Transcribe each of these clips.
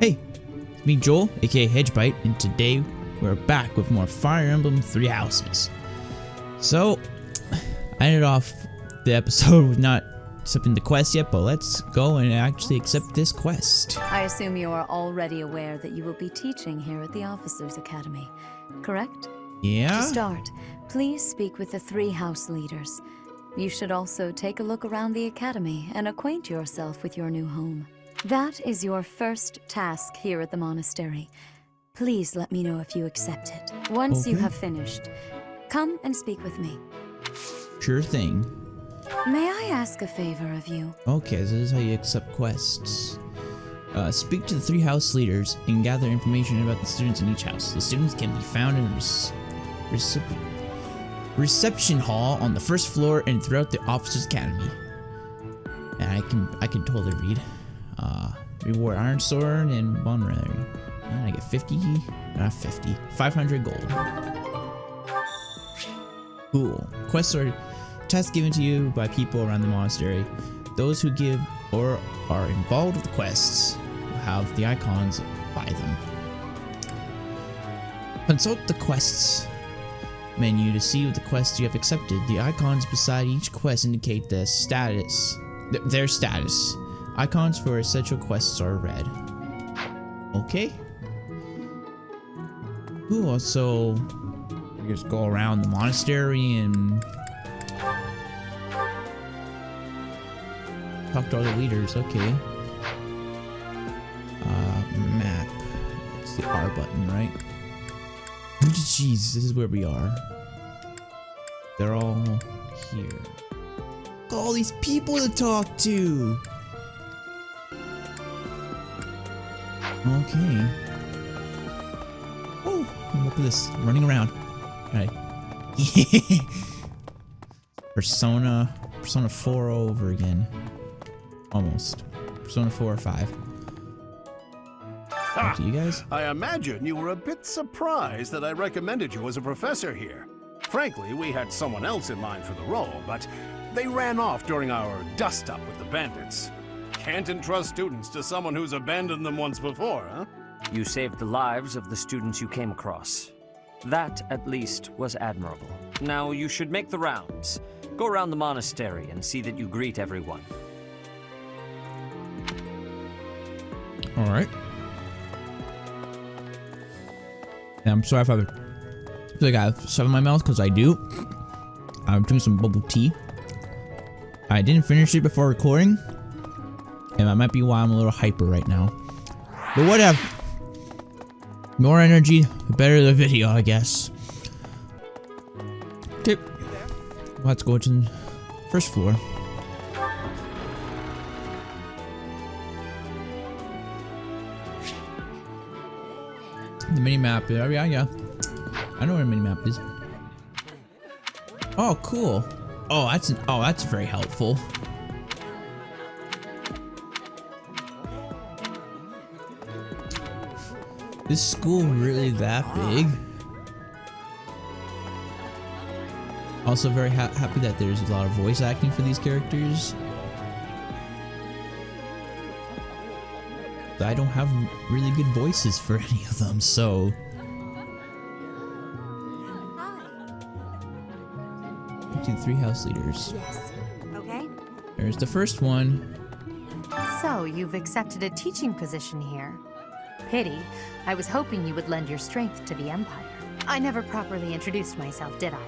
Hey, it's me Joel, aka HedgeBite, and today we're back with more Fire Emblem 3 Houses. So, I ended off the episode with not accepting the quest yet, but let's go and actually accept this quest. I assume you are already aware that you will be teaching here at the Officers Academy, correct? Yeah? To start, please speak with the 3 house leaders. You should also take a look around the academy and acquaint yourself with your new home. That is your first task here at the monastery. Please let me know if you accept it. Once you have finished, come and speak with me. Sure thing. May I ask a favor of you? Okay, so this is how you accept quests. Speak to the 3 house leaders and gather information about the students in each house. The students can be found in reception hall on the 1st floor and throughout the Officers Academy. And I can totally read. Reward Iron Sword and Vulnerary. And I get 500 gold. Cool. Quests are tasks given to you by people around the monastery. Those who give or are involved with the quests will have the icons by them. Consult the quests menu to see the quests you have accepted. The icons beside each quest indicate their status. Icons for essential quests are red. Okay. Cool, so we just go around the monastery and talk to all the leaders. Okay. Map. It's the R button, right? Jeez, this is where we are. They're all here. Look at all these people to talk to. Okay. Oh, look at this. Running around. Alright. Persona 4 over again. Almost. Persona 4 or 5. Talk to you guys? I imagine you were a bit surprised that I recommended you as a professor here. Frankly, we had someone else in mind for the role, but they ran off during our dust-up with the bandits. Can't entrust students to someone who's abandoned them once before, huh? You saved the lives of the students you came across. That, at least, was admirable. Now you should make the rounds. Go around the monastery and see that you greet everyone. Alright. Yeah, I'm sorry if I feel like I have stuff in my mouth, because I do. I'm drinking some bubble tea. I didn't finish it before recording, and that might be why I'm a little hyper right now. But whatever. More energy, the better the video, I guess. Okay. Let's go to the 1st floor. The mini map. Yeah. I know where the mini map is. Oh, cool. Oh, that's very helpful. This school really that big? Also very happy that there's a lot of voice acting for these characters. I don't have really good voices for any of them, so... To the 3 house leaders. Yes. Okay. There's the first one. So, you've accepted a teaching position here. Pity. I was hoping you would lend your strength to the Empire. I never properly introduced myself, did I?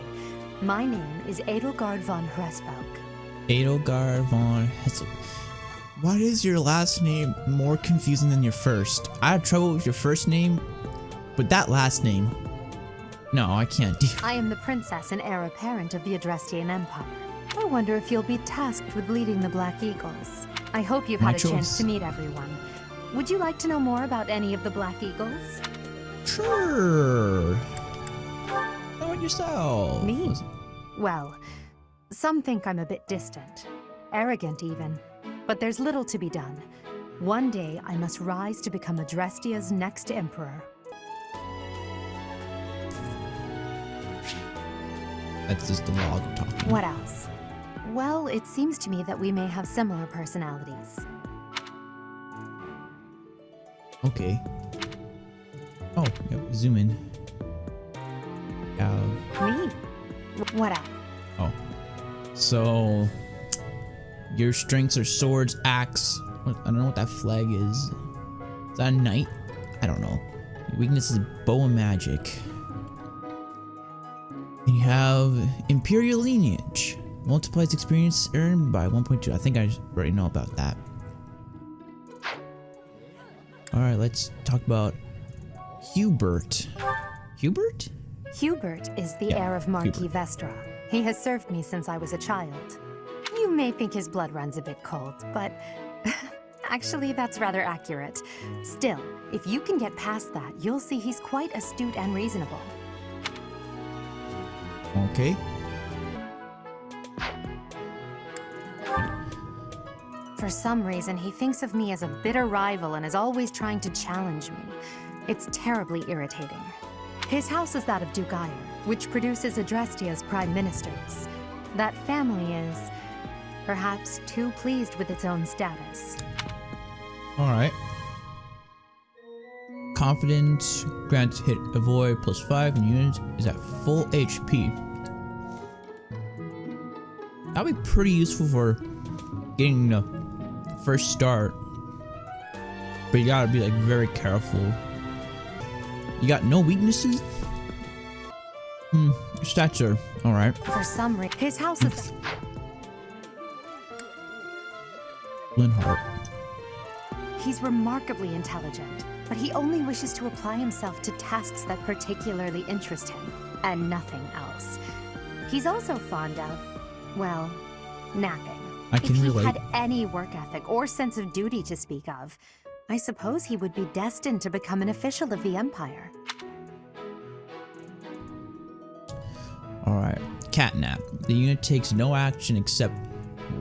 My name is Edelgard von Hresbalg. Edelgard von Hessel. Why is your last name more confusing than your first? I have trouble with your first name, but that last name... No, I can't do. I am the princess and heir apparent of the Adrestian Empire. I wonder if you'll be tasked with leading the Black Eagles. I hope you've had a chance to meet everyone. Would you like to know more about any of the Black Eagles? Sure. Know it yourself. Me? Well, some think I'm a bit distant. Arrogant, even. But there's little to be done. One day, I must rise to become Adrestia's next emperor. That's just the log talking. What else? Well, it seems to me that we may have similar personalities. Okay. Oh, yep, zoom in. Me? What up? Oh. So your strengths are swords, axe. I don't know what that flag is. Is that a knight? I don't know. Your weakness is bow and magic. And you have Imperial Lineage. Multiplies experience earned by 1.2. I think I already know about that. Alright, let's talk about Hubert. Hubert? Hubert is the heir of Marquis Vestra. He has served me since I was a child. You may think his blood runs a bit cold, but actually that's rather accurate. Still, if you can get past that, you'll see he's quite astute and reasonable. Okay. For some reason, he thinks of me as a bitter rival and is always trying to challenge me. It's terribly irritating. His house is that of Duke Ire, which produces Adrestia's prime ministers. That family is perhaps too pleased with its own status. Alright. Confidence, grants hit avoid +5 and unit is at full HP. That'll be pretty useful for getting the first start. But you gotta be like very careful. You got no weaknesses? Your stats are alright. For some reason, his house is... Linhart. He's remarkably intelligent, but he only wishes to apply himself to tasks that particularly interest him, and nothing else. He's also fond of, well, napping. I can relate. If he had any work ethic or sense of duty to speak of, I suppose he would be destined to become an official of the Empire. Alright. Catnap. The unit takes no action except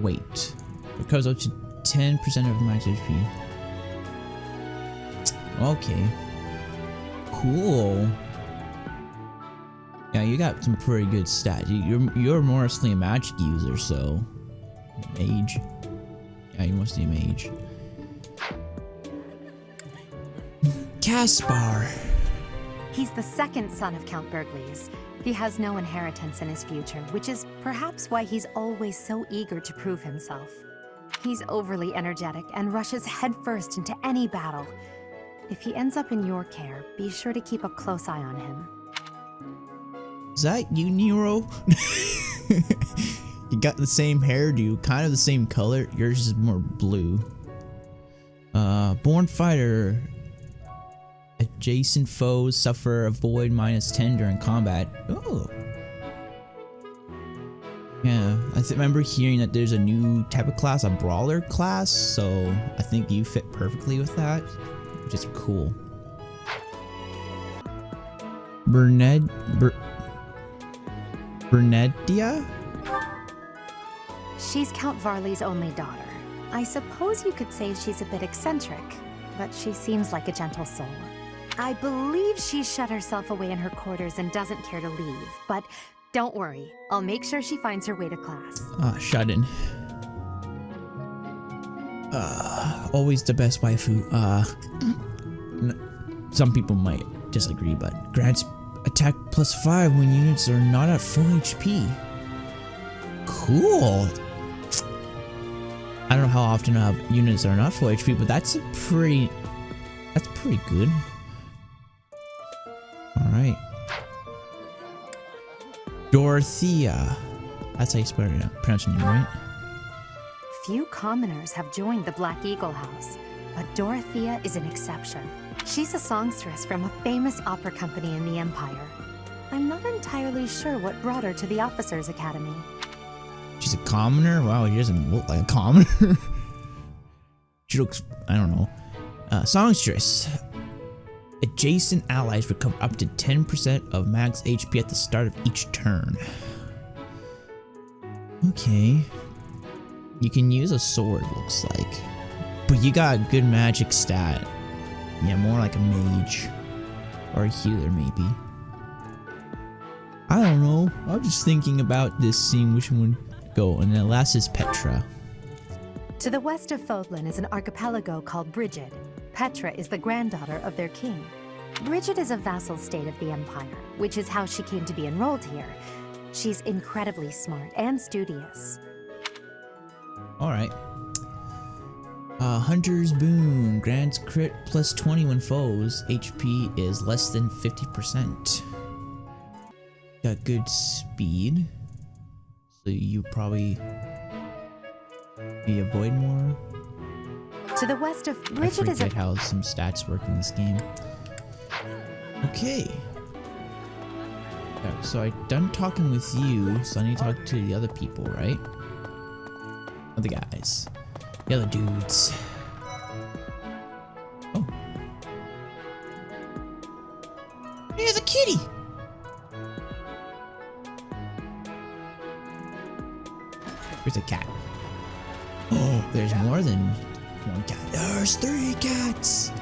wait. Recovers up to 10% of max HP. Okay. Cool. Yeah, you got some pretty good stats. You're mostly a magic user, so mage. Yeah, you're mostly a mage. Caspar. He's the second son of Count Burgleys. He has no inheritance in his future, which is perhaps why he's always so eager to prove himself. He's overly energetic and rushes headfirst into any battle. If he ends up in your care, be sure to keep a close eye on him. Is that you, Nero? You got the same hairdo, kind of the same color. Yours is more blue. Born fighter. Adjacent foes suffer a void -10 during combat. Oh. Yeah, I remember hearing that there's a new type of class, a brawler class, so I think you fit perfectly with that, which is cool. Bernedia? She's Count Varley's only daughter. I suppose you could say she's a bit eccentric, but she seems like a gentle soul. I believe she's shut herself away in her quarters and doesn't care to leave, but don't worry, I'll make sure she finds her way to class. Shut in. Always the best waifu. Some people might disagree, but grants attack +5 when units are not at full HP. Cool. I don't know how often I have units that are not full HP, but that's pretty good. Alright. Dorothea. That's how you pronounce her name, right? Few commoners have joined the Black Eagle House, but Dorothea is an exception. She's a songstress from a famous opera company in the Empire. I'm not entirely sure what brought her to the Officers' Academy. She's a commoner? Wow, she doesn't look like a commoner. She looks, I don't know. Songstress. Adjacent allies recover up to 10% of max HP at the start of each turn. Okay. You can use a sword, looks like. But you got a good magic stat. Yeah, more like a mage. Or a healer, maybe. I don't know. I'm just thinking about this, seeing which one would go. And then last is Petra. To the west of Fodlan is an archipelago called Brigid. Petra is the granddaughter of their king. Bridget is a vassal state of the Empire, which is how she came to be enrolled here. She's incredibly smart and studious. Alright. Hunter's Boon grants crit plus 20 when foes. HP is less than 50%. Got good speed. So you probably avoid more. To the west of I Bridget is forget how some stats work in this game. Okay. So I done talking with you, so I need to talk to the other people, right? Other guys. The other dudes. Oh. Here's a kitty! Where's a cat? Oh, there's more than one cat. There's 3 cats!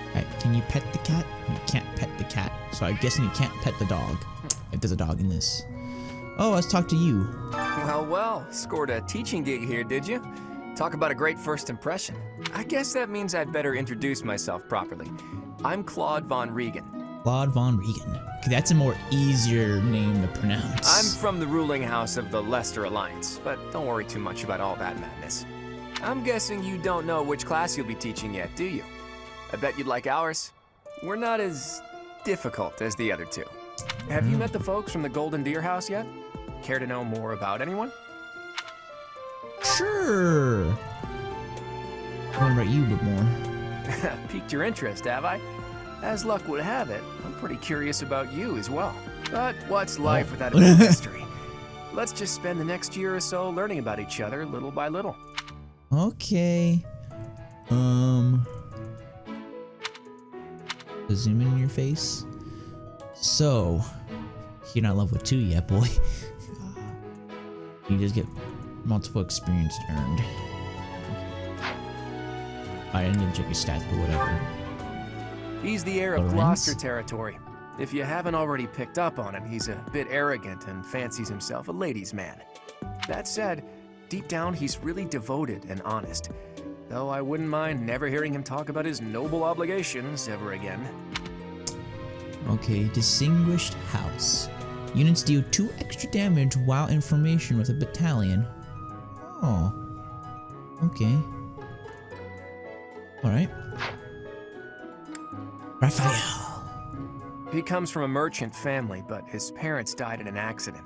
Alright, can you pet the cat? You can't pet the cat, so I'm guessing you can't pet the dog. If there's a dog in this. Oh, let's talk to you. Well, scored a teaching gig here, did you? Talk about a great first impression. I guess that means I'd better introduce myself properly. I'm Claude Von Regan. Claude Von Regan. Okay, that's a more easier name to pronounce. I'm from the ruling house of the Leicester Alliance, but don't worry too much about all that madness. I'm guessing you don't know which class you'll be teaching yet, do you? I bet you'd like ours. We're not as difficult as the other two. Have you met the folks from the Golden Deer House yet? Care to know more about anyone? Sure. What about you a bit more? Piqued your interest, have I? As luck would have it, I'm pretty curious about you as well. But what's life without a bit of mystery? Let's just spend the next year or so learning about each other little by little. Okay. Zoom in your face. So, you're not level 2 yet, boy. You just get multiple experience earned. I didn't even check your stats, but whatever. He's the heir of Lorenz? Gloucester territory. If you haven't already picked up on it, he's a bit arrogant and fancies himself a ladies' man. That said, deep down he's really devoted and honest. Though I wouldn't mind never hearing him talk about his noble obligations ever again. Okay, Distinguished House. Units deal 2 extra damage while in formation with a battalion. Oh. Okay. Alright. Raphael. He comes from a merchant family, but his parents died in an accident.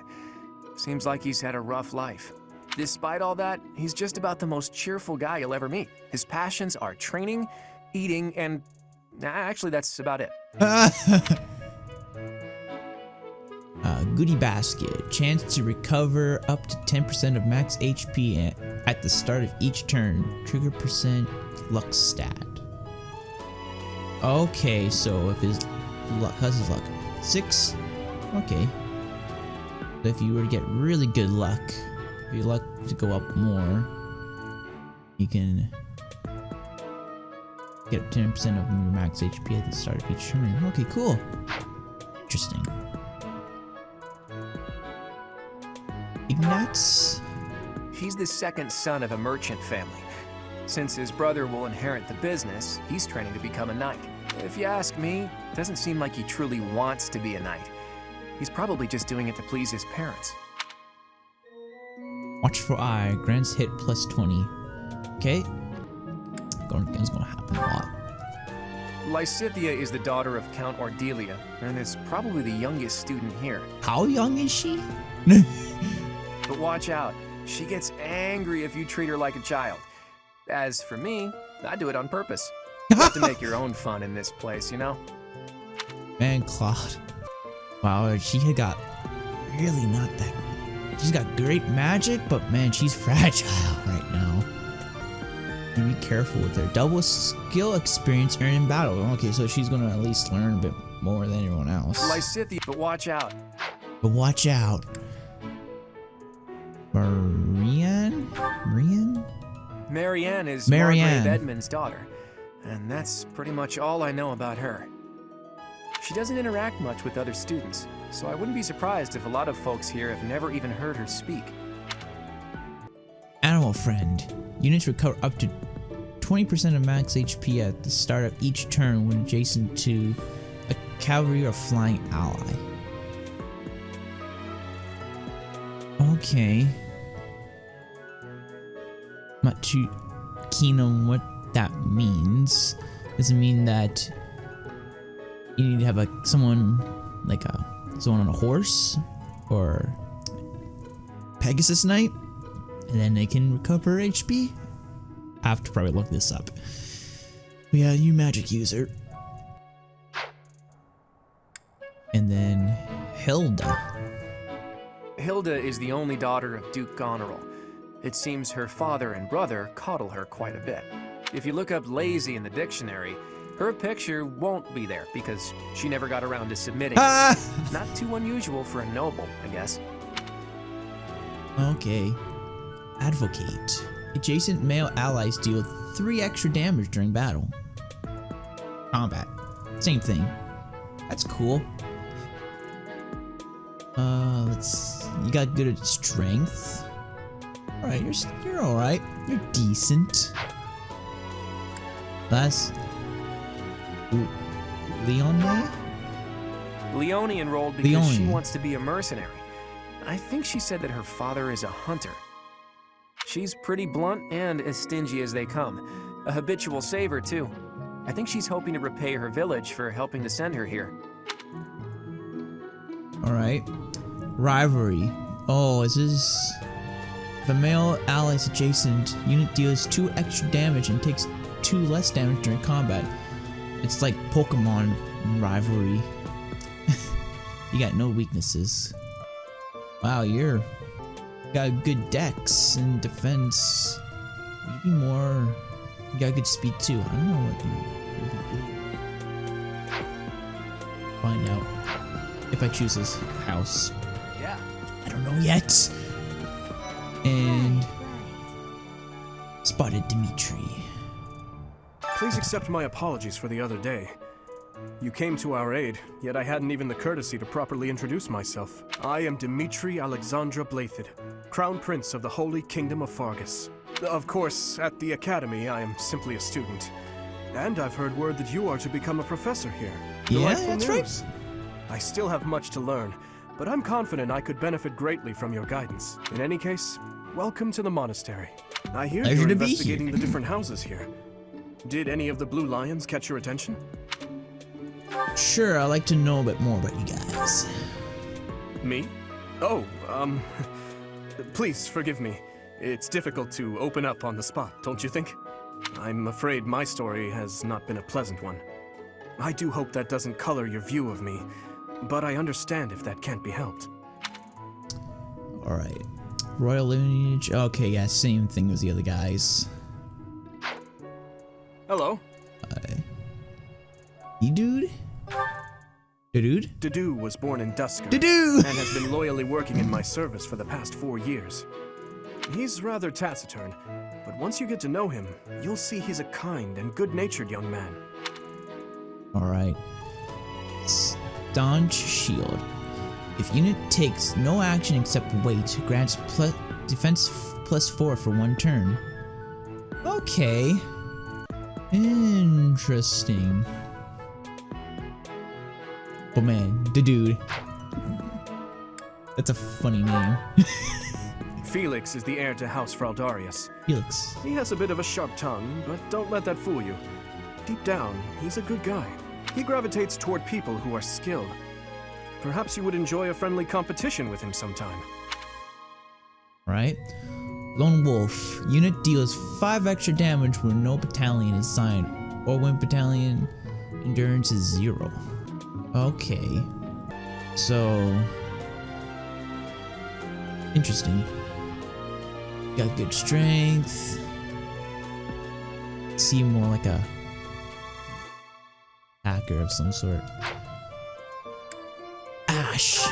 Seems like he's had a rough life. Despite all that, he's just about the most cheerful guy you'll ever meet. His passions are training, eating, and... actually, that's about it. Goodie Basket. Chance to recover up to 10% of max HP at the start of each turn. Trigger percent luck stat. Okay, so if his luck, how's his luck? 6? Okay. So if you were to get really good luck, if your luck to go up more, you can get 10% of your max HP at the start of each turn. Okay, cool. Interesting. Ignatz? He's the second son of a merchant family. Since his brother will inherit the business, he's training to become a knight. If you ask me, it doesn't seem like he truly wants to be a knight. He's probably just doing it to please his parents. Watchful Eye grants hit plus 20. Okay. It's gonna happen a lot. Lysithia is the daughter of Count Ordelia, and is probably the youngest student here. How young is she? But watch out, she gets angry if you treat her like a child. As for me, I do it on purpose. You have to make your own fun in this place, you know? Man, Claude. Wow, she had got really not that. She's got great magic, but man, she's fragile right now. You be careful with her. Double skill experience earned in battle. Okay, so she's gonna at least learn a bit more than everyone else. Lysithia, but watch out. But watch out. Marianne? Marianne is Marianne. Margrave Edmund's daughter, and that's pretty much all I know about her. She doesn't interact much with other students, so I wouldn't be surprised if a lot of folks here have never even heard her speak. Animal Friend. Units recover up to 20% of max HP at the start of each turn when adjacent to a cavalry or flying ally. Okay. Not too keen on what that means. Does it mean that you need to have like someone on a horse or Pegasus Knight, and then they can recover HP? I have to probably look this up. Yeah, you magic user. And then Hilda. Hilda is the only daughter of Duke Goneril. It seems her father and brother coddle her quite a bit. If you look up lazy in the dictionary, her picture won't be there because she never got around to submitting. Not too unusual for a noble, I guess. Okay. Advocate. Adjacent male allies deal 3 extra damage during battle. Combat. Same thing. That's cool. You got good at strength. Alright, you're alright. You're decent. Last. Leone? Leone enrolled because she wants to be a mercenary. I think she said that her father is a hunter. She's pretty blunt and as stingy as they come. A habitual saver, too. I think she's hoping to repay her village for helping to send her here. Alright. Rivalry. Oh, is this... If a male ally is adjacent, unit deals 2 extra damage and takes 2 less damage during combat. It's like Pokemon rivalry. You got no weaknesses. Wow, you got good dex and defense. Maybe more. You got good speed too. I don't know what you find out if I choose this house. Yeah. I don't know yet. And spotted Dimitri. Please accept my apologies for the other day. You came to our aid, yet I hadn't even the courtesy to properly introduce myself. I am Dimitri Alexandra Blathid, Crown Prince of the Holy Kingdom of Fargus. Of course, at the Academy, I am simply a student. And I've heard word that you are to become a professor here. Yeah, Delightful that's news. I still have much to learn, but I'm confident I could benefit greatly from your guidance. In any case, welcome to the monastery. I hear Pleasure you're to be investigating here. the different houses here. Did any of the Blue Lions catch your attention? Sure, I'd like to know a bit more about you guys. Me? Oh, please forgive me. It's difficult to open up on the spot, don't you think? I'm afraid my story has not been a pleasant one. I do hope that doesn't color your view of me, but I understand if that can't be helped. Alright. Royal lineage. Okay, yeah, same thing as the other guys. Hello. You dude? Dude? Dedu was born in Dusker Dudu! and has been loyally working in my service for the past 4 years. He's rather taciturn, but once you get to know him, you'll see he's a kind and good-natured young man. Alright. Staunch Shield. If unit takes no action except wait, grants defense +4 for 1 turn. Okay. Interesting. Oh man, the dude. That's a funny name. Felix is the heir to House Fraldarius. Felix. He has a bit of a sharp tongue, but don't let that fool you. Deep down, he's a good guy. He gravitates toward people who are skilled. Perhaps you would enjoy a friendly competition with him sometime. Right? Lone Wolf. Unit deals 5 extra damage when no battalion is signed, or when battalion endurance is 0. Okay. So... interesting. Got good strength. Seem more like a hacker of some sort. Ash.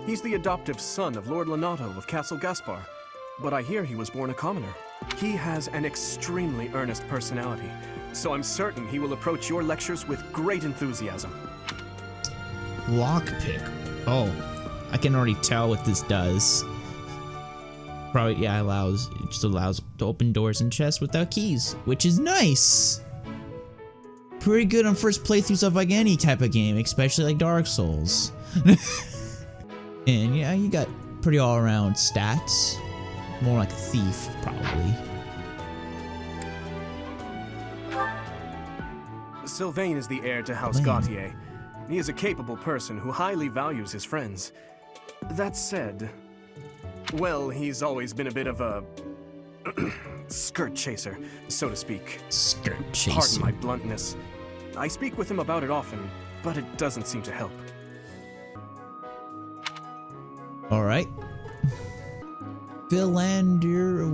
He's the adoptive son of Lord Lenato of Castle Gaspar, but I hear he was born a commoner. He has an extremely earnest personality, so I'm certain he will approach your lectures with great enthusiasm. Lockpick. Oh, I can already tell what this does. Probably, yeah, it just allows to open doors and chests without keys, which is nice. Pretty good on first playthroughs of like any type of game, especially like Dark Souls. And yeah, you got pretty all-around stats. More like a thief, probably. Sylvain is the heir to House Gautier. He is a capable person who highly values his friends. That said, well, he's always been a bit of a skirt chaser, so to speak. Skirt chaser. Pardon my bluntness. I speak with him about it often, but it doesn't seem to help. All right. Philander.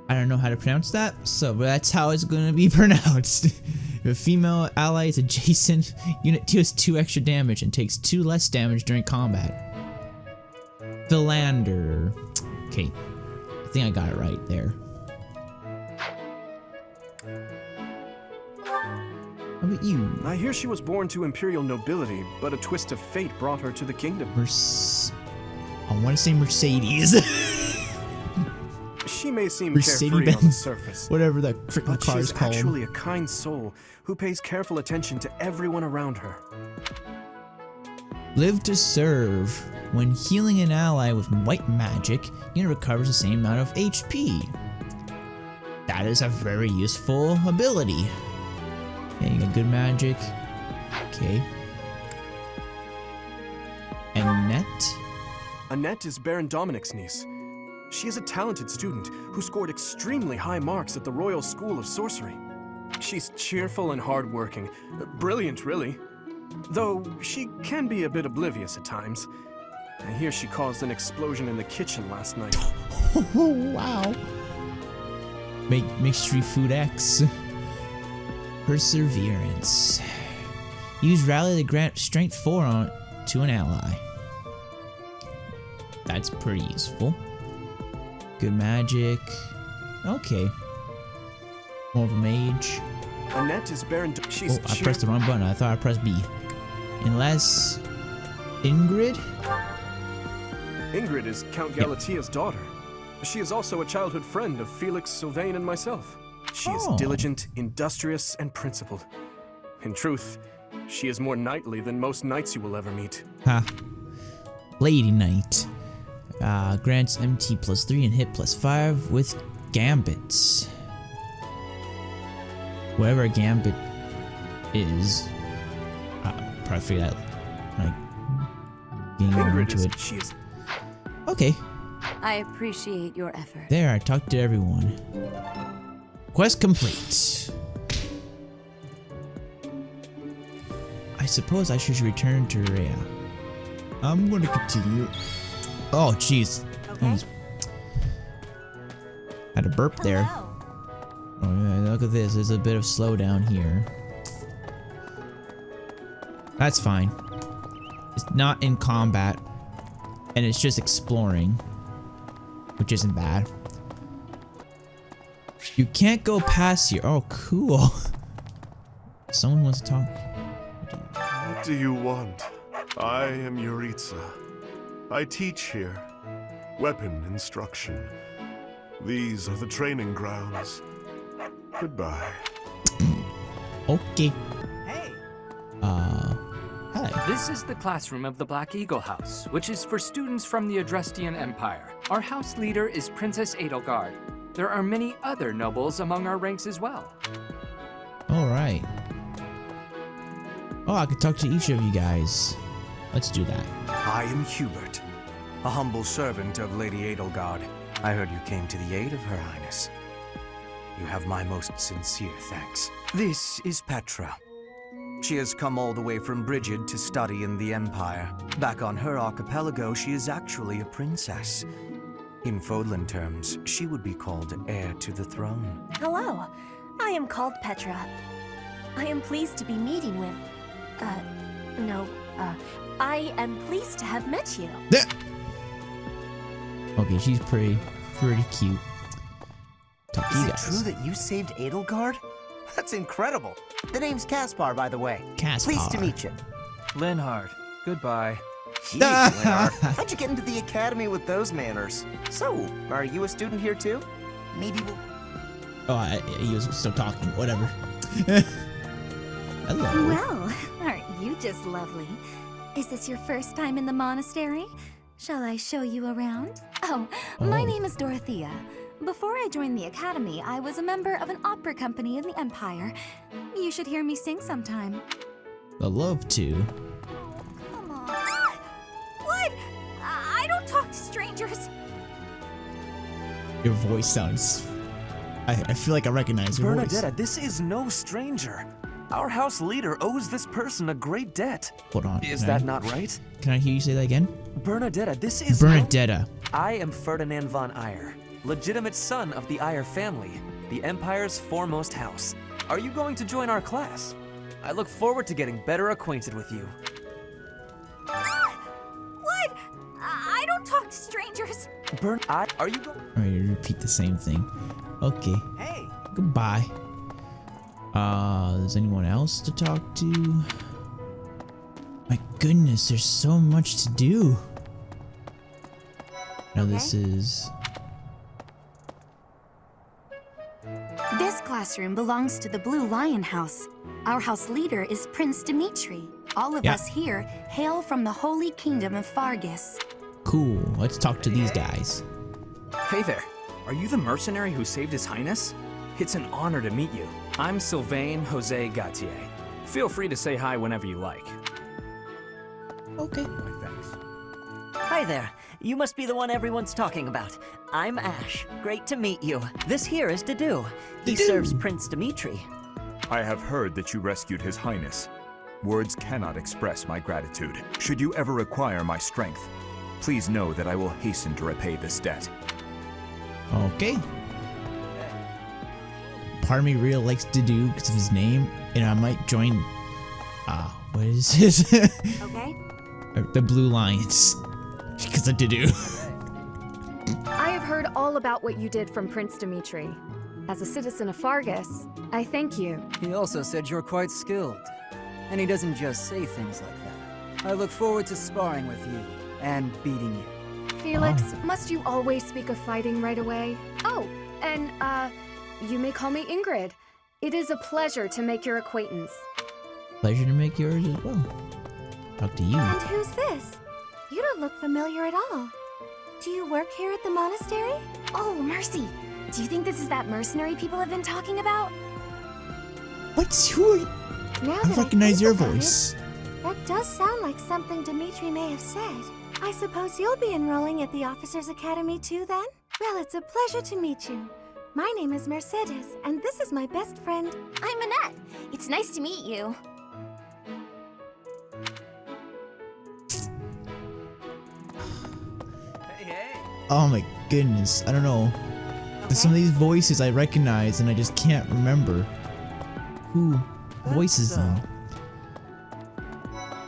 I don't know how to pronounce that, so that's how it's going to be pronounced. If a female ally is adjacent, unit deals 2 extra damage and takes 2 less damage during combat. Philander. Okay, I think I got it right there. How about you? I hear she was born to imperial nobility, but a twist of fate brought her to the kingdom. I want to say Mercedes. She may seem carefree on the surface, whatever that freaking car is called. She's actually a kind soul who pays careful attention to everyone around her. Live to serve. When healing an ally with white magic, unit recovers the same amount of HP. That is a very useful ability. Yeah, you got good magic. Okay. Annette? Annette is Baron Dominic's niece. She is a talented student who scored extremely high marks at the Royal School of Sorcery. She's cheerful and hardworking. Brilliant, really. Though she can be a bit oblivious at times. I hear she caused an explosion in the kitchen last night. Oh, wow. Make street food X. Perseverance. Use Rally to grant Strength 4 to an ally. That's pretty useful. Good magic. Okay. More of a mage. Annette is Baron. She's I pressed the wrong button. I thought I pressed B. Unless Ingrid? Ingrid is Count Galatia's daughter. She is also a childhood friend of Felix, Sylvain, and myself. She is diligent, industrious, and principled. In truth, she is more knightly than most knights you will ever meet. Ha. Lady Knight. Grants MT +3 and hit +5 with gambits. Whatever a gambit is, probably figure out like getting more into it. She is. Okay. I appreciate your effort. There, I talked to everyone. Quest complete. I suppose I should return to Rhea. I'm gonna continue. Oh, jeez. Okay. Had a burp there. Oh, yeah, look at this. There's a bit of slowdown here. That's fine. It's not in combat, and it's just exploring, which isn't bad. You can't go past here. Oh, cool. Someone wants to talk. What do you want? I am Yuritsa. I teach here. Weapon instruction. These are the training grounds. Goodbye. Okay. Hey. Hi. This is the classroom of the Black Eagle House, which is for students from the Adrestian Empire. Our house leader is Princess Edelgard. There are many other nobles among our ranks as well. Alright. Oh, I could talk to each of you guys. Let's do that. I am Hubert, a humble servant of Lady Edelgard. I heard you came to the aid of Her Highness. You have my most sincere thanks. This is Petra. She has come all the way from Brigid to study in the Empire. Back on her archipelago, she is actually a princess. In Fodlan terms, she would be called heir to the throne. Hello, I am called Petra. I am pleased to be meeting with... I am pleased to have met you. Okay, she's pretty cute. Talk to you guys. Is it true that you saved Edelgard? That's incredible. The name's Caspar, by the way. Caspar. Pleased to meet you. Linhard, goodbye. Jeez, Leonard. How'd you get into the academy with those manners? So, are you a student here too? Maybe we'll... Oh, he was still talking. Whatever. Hello. Well, aren't you just lovely? Is this your first time in the monastery? Shall I show you around? Oh, my name is Dorothea. Before I joined the academy, I was a member of an opera company in the Empire. You should hear me sing sometime. I'd love to. Come on. What? I don't talk to strangers. Your voice sounds... I feel like I recognize your voice. Bernadetta, this is no stranger. Our house leader owes this person a great debt. Hold on. Is that not right? Can I hear you say that again? Bernadetta, this is... Bernadetta. I am Ferdinand von Eyre, legitimate son of the Eyre family, the Empire's foremost house. Are you going to join our class? I look forward to getting better acquainted with you. What? I don't talk to strangers. Are you going? Alright, you repeat the same thing. Okay. Hey! Goodbye. Is anyone else to talk to? My goodness, there's so much to do. Now this is... This classroom belongs to the Blue Lion House. Our house leader is Prince Dimitri. All of us here hail from the Holy Kingdom of Fargus. Cool, let's talk to these guys. Hey there. Are you the mercenary who saved His Highness? It's an honor to meet you. I'm Sylvain Jose Gautier. Feel free to say hi whenever you like. Okay. Thanks. Hi there. You must be the one everyone's talking about. I'm Ash. Great to meet you. This here is Dedu. He serves Prince Dimitri. I have heard that you rescued His Highness. Words cannot express my gratitude. Should you ever require my strength, please know that I will hasten to repay this debt. Okay. Part of me really likes Dedu because of his name, and I might join... what is this? Okay. The Blue Lions. Because of Dedu. I have heard all about what you did from Prince Dimitri. As a citizen of Fargus, I thank you. He also said you're quite skilled. And he doesn't just say things like that. I look forward to sparring with you and beating you. Felix, must you always speak of fighting right away? Oh, and, you may call me Ingrid. It is a pleasure to make your acquaintance. Pleasure to make yours as well. Talk to you. And who's this? You don't look familiar at all. Do you work here at the monastery? Oh, Mercy. Do you think this is that mercenary people have been talking about? What's who? Now I that recognize your think about voice. it, that does sound like something Dimitri may have said. I suppose you'll be enrolling at the Officers' Academy too, then? Well, it's a pleasure to meet you. My name is Mercedes, and this is my best friend. I'm Annette. It's nice to meet you. Oh my goodness, I don't know. Some of these voices I recognize and I just can't remember who voices them.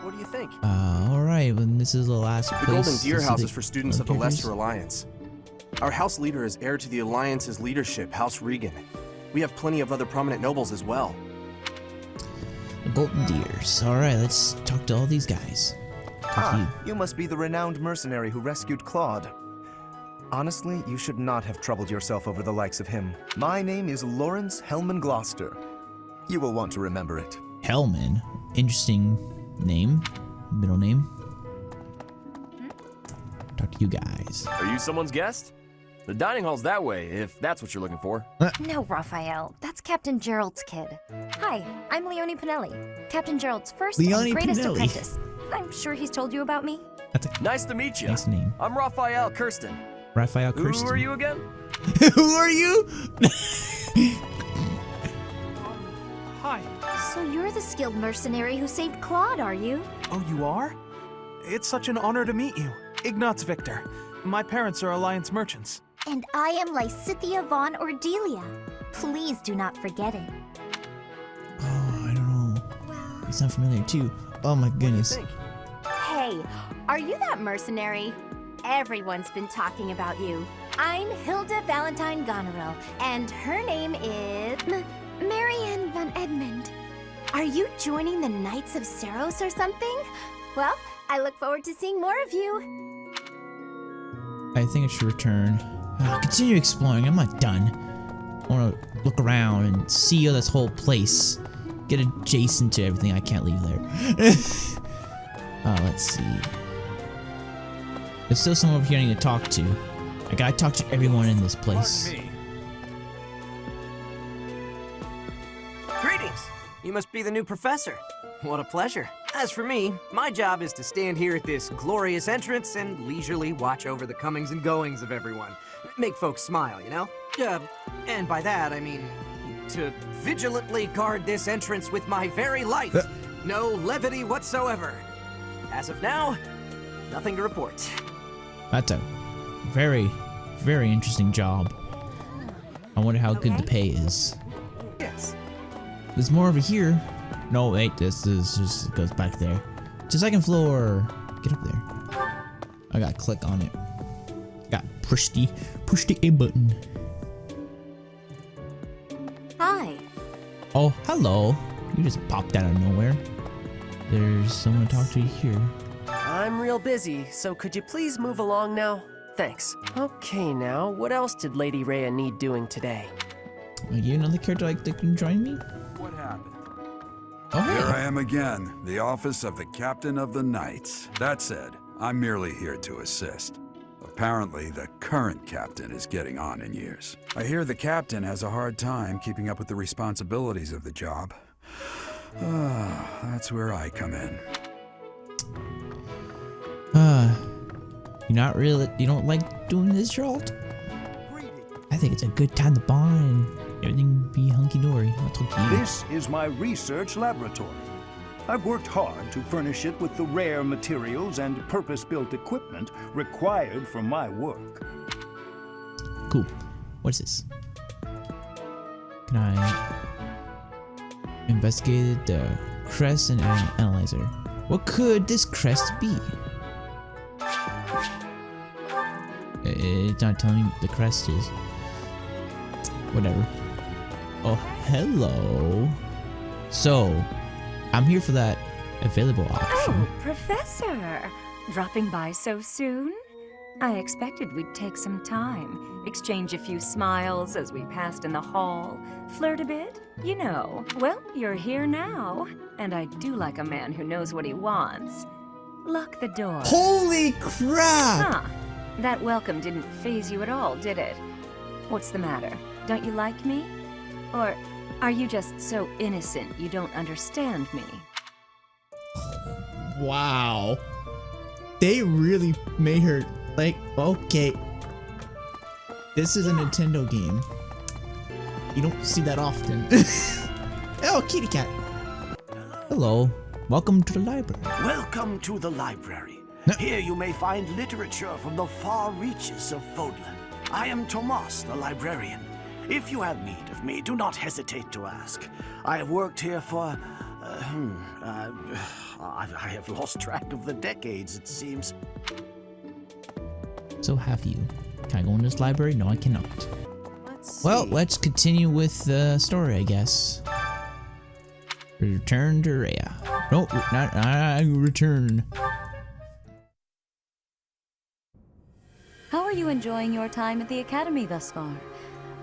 What do you think? Alright, well, this is the last place. The Golden Deer This House the is for students of the characters? Lesser Alliance. Our house leader is heir to the Alliance's leadership, House Regan. We have plenty of other prominent nobles as well. The Golden Deers. Alright, let's talk to all these guys. Talk to you. You must be the renowned mercenary who rescued Claude. Honestly, you should not have troubled yourself over the likes of him. My name is Lawrence Hellman Gloucester. You will want to remember it. Hellman. Interesting name. Middle name. Talk to you guys. Are you someone's guest? The dining hall's that way, if that's what you're looking for. No, Raphael. That's Captain Gerald's kid. Hi, I'm Leone Pinelli, Captain Gerald's first Leone and greatest Pinelli. apprentice. I'm sure he's told you about me. Nice to meet you. Nice name. I'm Raphael Kirsten. Raphael Kirsten. Who are you again? Who are you? Hi. So you're the skilled mercenary who saved Claude, are you? Oh, you are? It's such an honor to meet you. Ignatz Victor. My parents are Alliance merchants. And I am Lysithia von Ordelia. Please do not forget it. Oh, I don't know. You sound familiar too. Oh my goodness. Hey, are you that mercenary? Everyone's been talking about you. I'm Hilda Valentine Goneril, and her name is... Marianne von Edmund. Are you joining the Knights of Saros or something? Well, I look forward to seeing more of you. I think I should return. Continue exploring. I'm not done. I want to look around and see this whole place. Get adjacent to everything. I can't leave there. Let's see. There's still someone over here I need to talk to. I gotta talk to everyone in this place. Greetings! You must be the new professor. What a pleasure. As for me, my job is to stand here at this glorious entrance and leisurely watch over the comings and goings of everyone. Make folks smile, you know? And by that, I mean to vigilantly guard this entrance with my very life. No levity whatsoever. As of now, nothing to report. That's a very, very interesting job. I wonder how good the pay is. Yes. There's more over here. No, wait, this is just goes back there. To second floor. Get up there. I gotta click on it. Got push the A button. Hi. Oh, hello. You just popped out of nowhere. There's someone to talk to here. I'm real busy, so could you please move along now? Thanks. Okay, now, what else did Lady Rhea need doing today? Are you another character that can join me? What happened? Oh, hey. Here I am again, the office of the Captain of the Knights. That said, I'm merely here to assist. Apparently, the current captain is getting on in years. I hear the captain has a hard time keeping up with the responsibilities of the job. That's where I come in. You don't like doing this, Gerald? I think it's a good time to bond and everything be hunky-dory. I'll talk to you. This is my research laboratory. I've worked hard to furnish it with the rare materials and purpose-built equipment required for my work. Cool. What's this? Can I investigate the crest and analyzer? What could this crest be? It's not telling me what the crest is. Whatever. Oh, hello. So, I'm here for that available option. Oh, Professor! Dropping by so soon? I expected we'd take some time, exchange a few smiles as we passed in the hall, flirt a bit, you know. Well, you're here now, and I do like a man who knows what he wants. Lock the door. Holy crap! Huh. That welcome didn't faze you at all, did it? What's the matter? Don't you like me? Or are you just so innocent you don't understand me? Wow. They really made her, like, okay. This is a Nintendo game. You don't see that often. Oh, kitty cat. Hello. Welcome to the library. Welcome to the library. Here you may find literature from the far reaches of Fodlan. I am Tomas, the librarian. If you have need of me, do not hesitate to ask. I have worked here for... I have lost track of the decades, it seems. So have you. Can I go in this library? No, I cannot. Let's continue with the story, I guess. Return to Rhea. No, not return. How are you enjoying your time at the Academy thus far?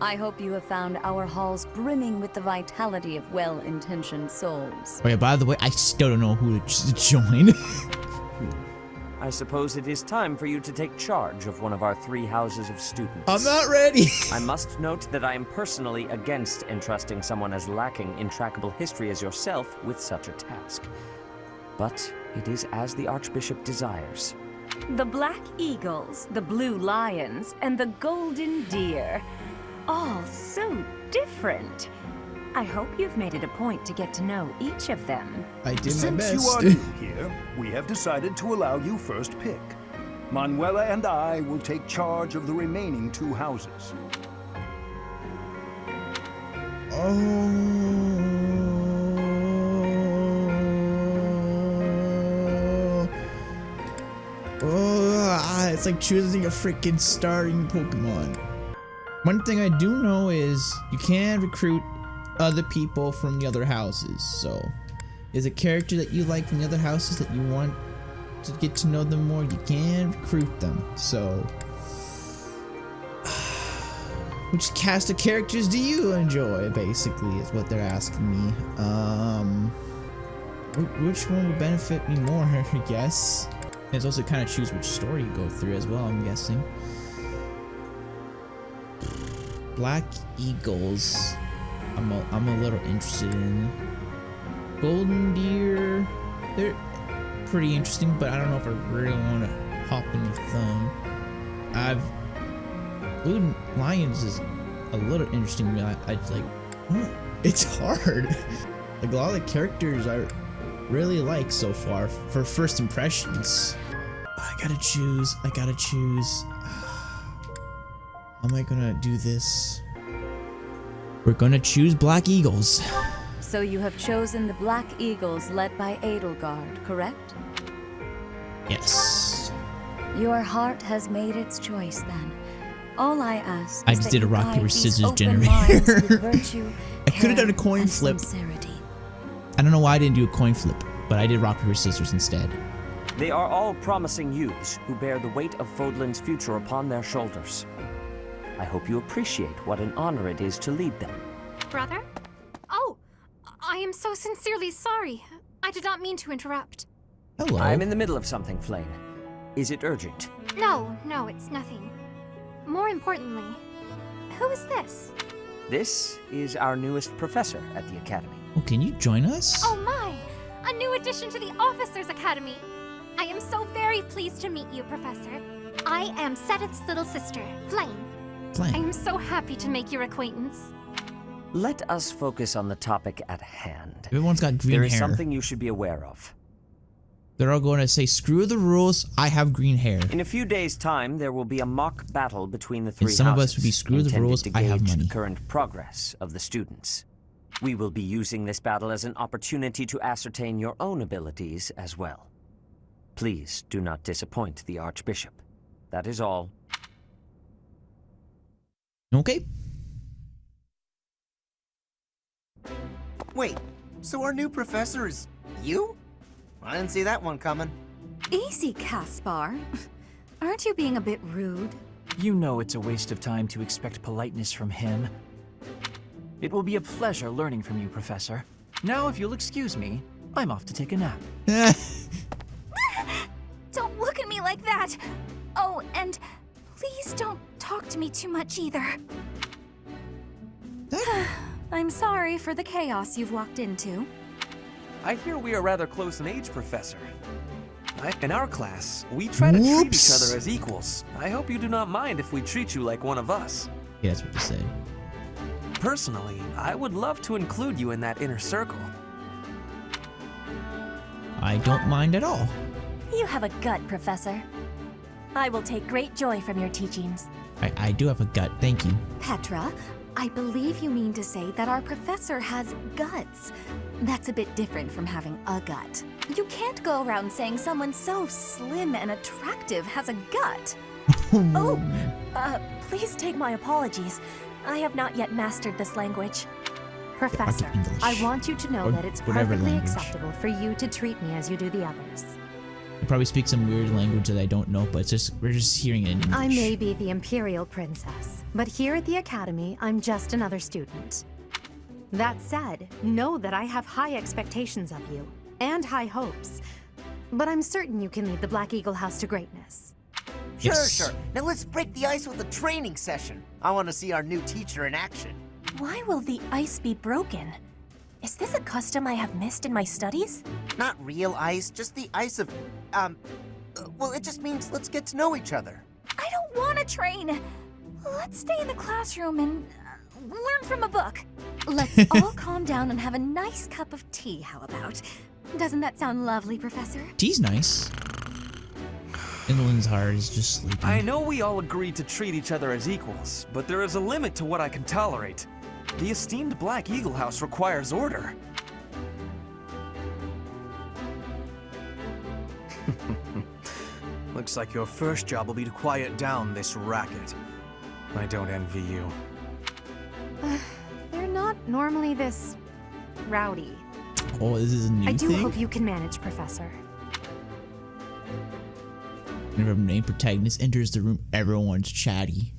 I hope you have found our halls brimming with the vitality of well-intentioned souls. Oh yeah, by the way, I still don't know who to join. I suppose it is time for you to take charge of one of our 3 houses of students. I'm not ready. I must note that I am personally against entrusting someone as lacking in trackable history as yourself with such a task. But it is as the Archbishop desires. The Black Eagles, the Blue Lions, and the Golden Deer. All so different. I hope you've made it a point to get to know each of them. I did my best. Since you are new here, we have decided to allow you first pick. Manuela and I will take charge of the remaining 2 houses. It's like choosing a freaking starting Pokemon. One thing I do know is you can recruit other people from the other houses. So, is a character that you like from the other houses that you want to get to know them more, you can recruit them. So, which cast of characters do you enjoy? Basically, is what they're asking me. Which one would benefit me more? I guess. And it's also kind of choose which story you go through as well. I'm guessing. Black Eagles. I'm a little interested in. Golden Deer. They're pretty interesting, but I don't know if I really want to hop in with them. Blue Lions is a little interesting to me. I like. It's hard. Like a lot of the characters I really like so far for first impressions. I gotta choose. How am I gonna do this? We're gonna choose Black Eagles. So you have chosen the Black Eagles led by Edelgard, correct? Yes. Your heart has made its choice then. All I ask I is just that did a you rock, guide paper, these scissors open minds with generator. virtue, I could have done a care, coin and flip. sincerity. I don't know why I didn't do a coin flip, but I did rock, paper, scissors instead. They are all promising youths who bear the weight of Fodlan's future upon their shoulders. I hope you appreciate what an honor it is to lead them. Brother? Oh, I am so sincerely sorry. I did not mean to interrupt. Hello. I'm in the middle of something, Flame. Is it urgent? No, it's nothing. More importantly, who is this? This is our newest professor at the Academy. Oh, can you join us? Oh my! A new addition to the Officers Academy! I am so very pleased to meet you, Professor. I am Sedith's little sister, Flame. I am so happy to make your acquaintance. Let us focus on the topic at hand. Everyone's got green There is hair. something you should be aware of. They're all going to say, screw the rules, I have green hair. In a few days' time, there will be a mock battle between the three And some of houses, us would be, screw the intended rules, to I have gauge money. the current progress of the students. We will be using this battle as an opportunity to ascertain your own abilities as well. Please do not disappoint the Archbishop. That is all. Okay. Wait, so our new professor is you? I didn't see that one coming. Easy, Caspar. Aren't you being a bit rude? You know it's a waste of time to expect politeness from him. It will be a pleasure learning from you, Professor. Now, if you'll excuse me, I'm off to take a nap. Don't look at me like that! Oh, and please don't talk to me too much either. I'm sorry for the chaos you've walked into. I hear we are rather close in age, Professor. In our class, we try to treat each other as equals. I hope you do not mind if we treat you like one of us. Yeah, that's what they said. Personally, I would love to include you in that inner circle. I don't mind at all. You have a gut, Professor. I will take great joy from your teachings. I do have a gut, thank you. Petra, I believe you mean to say that our professor has guts. That's a bit different from having a gut. You can't go around saying someone so slim and attractive has a gut. Please take my apologies. I have not yet mastered this language. Professor, I want you to know Or that it's whatever perfectly language. acceptable for you to treat me as you do the others. I probably speak some weird language that I don't know, but it's just we're just hearing it in English. I may be the Imperial Princess, but here at the Academy, I'm just another student. That said, know that I have high expectations of you, and high hopes. But I'm certain you can lead the Black Eagle House to greatness. Sure. Now let's break the ice with a training session. I want to see our new teacher in action. Why will the ice be broken? Is this a custom I have missed in my studies? Not real ice, just the ice of, well, it just means let's get to know each other. I don't want to train. Let's stay in the classroom and learn from a book. Let's all calm down and have a nice cup of tea, how about? Doesn't that sound lovely, Professor? Tea's nice. Inland's heart is just sleeping. I know we all agreed to treat each other as equals, but there is a limit to what I can tolerate. The esteemed Black Eagle House requires order. Looks like your first job will be to quiet down this racket. I don't envy you. They're not normally this rowdy. Oh, this is a new I do thing? hope you can manage, Professor. Whenever a main protagonist enters the room, everyone's chatty.